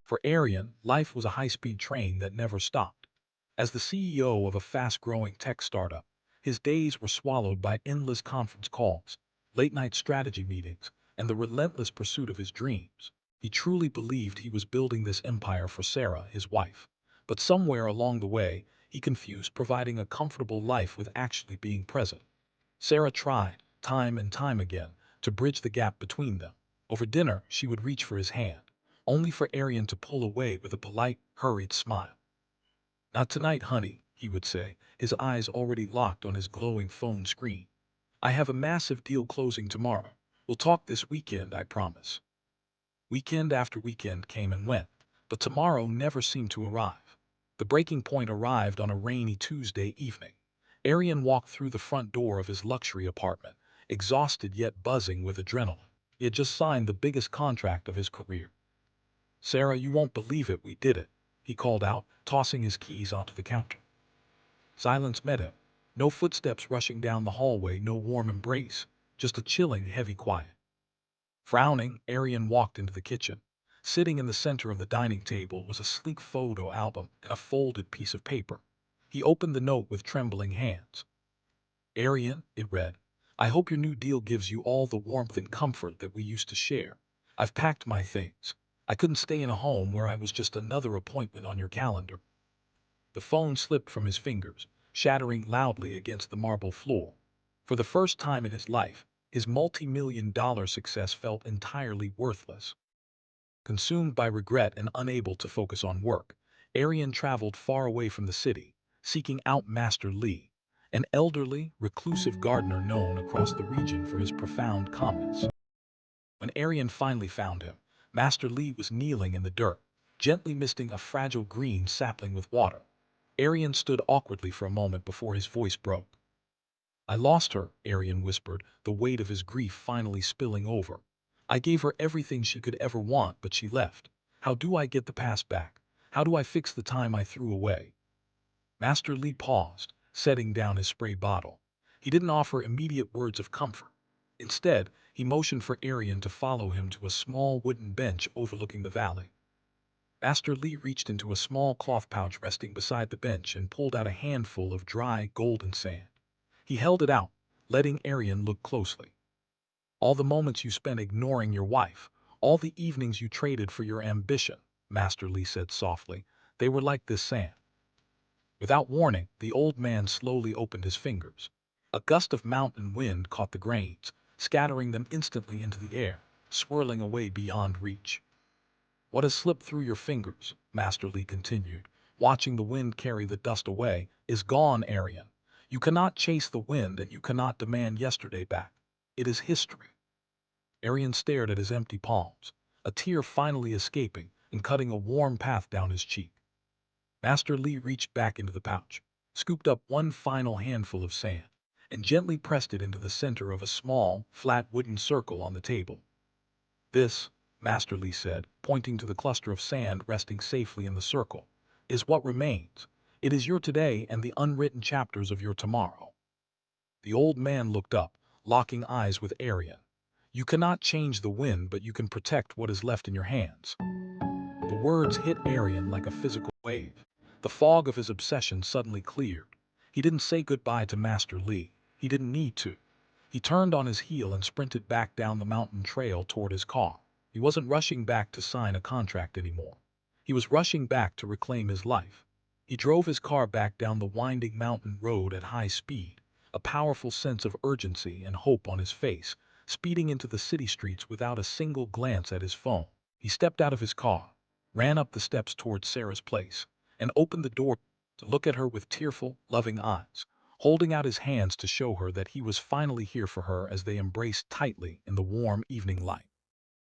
For Aryan, life was a high-speed train that never stopped. As the CEO of a fast-growing tech startup, his days were swallowed by endless conference calls, late-night strategy meetings, and the relentless pursuit of his dreams. He truly believed he was building this empire for Sarah, his wife. But somewhere along the way, he confused providing a comfortable life with actually being present. Sarah tried, time and time again, to bridge the gap between them. Over dinner, she would reach for his hand, only for Aryan to pull away with a polite, hurried smile. "Not tonight, honey," he would say, his eyes already locked on his glowing phone screen. "I have a massive deal closing tomorrow. We'll talk this weekend, I promise." Weekend after weekend came and went, but tomorrow never seemed to arrive. The breaking point arrived on a rainy Tuesday evening. Aryan walked through the front door of his luxury apartment, exhausted yet buzzing with adrenaline. He had just signed the biggest contract of his career. "Sarah, you won't believe it, we did it," he called out, tossing his keys onto the counter. Silence met him. No footsteps rushing down the hallway, no warm embrace, just a chilling, heavy quiet. Frowning, Aryan walked into the kitchen. Sitting in the center of the dining table was a sleek photo album and a folded piece of paper. He opened the note with trembling hands. "Aryan," it read, "I hope your new deal gives you all the warmth and comfort that we used to share. I've packed my things. I couldn't stay in a home where I was just another appointment on your calendar." The phone slipped from his fingers, shattering loudly against the marble floor. For the first time in his life, his multi-million-dollar success felt entirely worthless. Consumed by regret and unable to focus on work, Aryan traveled far away from the city, seeking out Master Li, an elderly, reclusive gardener known across the region for his profound calmness. When Aryan finally found him, Master Li was kneeling in the dirt, gently misting a fragile green sapling with water. Aryan stood awkwardly for a moment before his voice broke. "I lost her," Aryan whispered, the weight of his grief finally spilling over. "I gave her everything she could ever want, but she left. How do I get the past back? How do I fix the time I threw away?" Master Li paused, setting down his spray bottle. He didn't offer immediate words of comfort. Instead, he motioned for Aryan to follow him to a small wooden bench overlooking the valley. Master Li reached into a small cloth pouch resting beside the bench and pulled out a handful of dry, golden sand. He held it out, letting Aryan look closely. "All the moments you spent ignoring your wife, all the evenings you traded for your ambition," Master Li said softly, "they were like this sand." Without warning, the old man slowly opened his fingers. A gust of mountain wind caught the grains, scattering them instantly into the air, swirling away beyond reach. "What has slipped through your fingers," Master Li continued, watching the wind carry the dust away, "is gone, Aryan. You cannot chase the wind and you cannot demand yesterday back. It is history." Aryan stared at his empty palms, a tear finally escaping and cutting a warm path down his cheek. Master Li reached back into the pouch, scooped up one final handful of sand, and gently pressed it into the center of a small, flat wooden circle on the table. "This," Master Li said, pointing to the cluster of sand resting safely in the circle, "is what remains. It is your today and the unwritten chapters of your tomorrow." The old man looked up, locking eyes with Aryan. "You cannot change the wind, but you can protect what is left in your hands." The words hit Aryan like a physical wave. The fog of his obsession suddenly cleared. He didn't say goodbye to Master Li. He didn't need to. He turned on his heel and sprinted back down the mountain trail toward his car. He wasn't rushing back to sign a contract anymore. He was rushing back to reclaim his life. He drove his car back down the winding mountain road at high speed, a powerful sense of urgency and hope on his face, speeding into the city streets without a single glance at his phone. He stepped out of his car, ran up the steps towards Sarah's place, and opened the door to look at her with tearful, loving eyes, holding out his hands to show her that he was finally here for her as they embraced tightly in the warm evening light.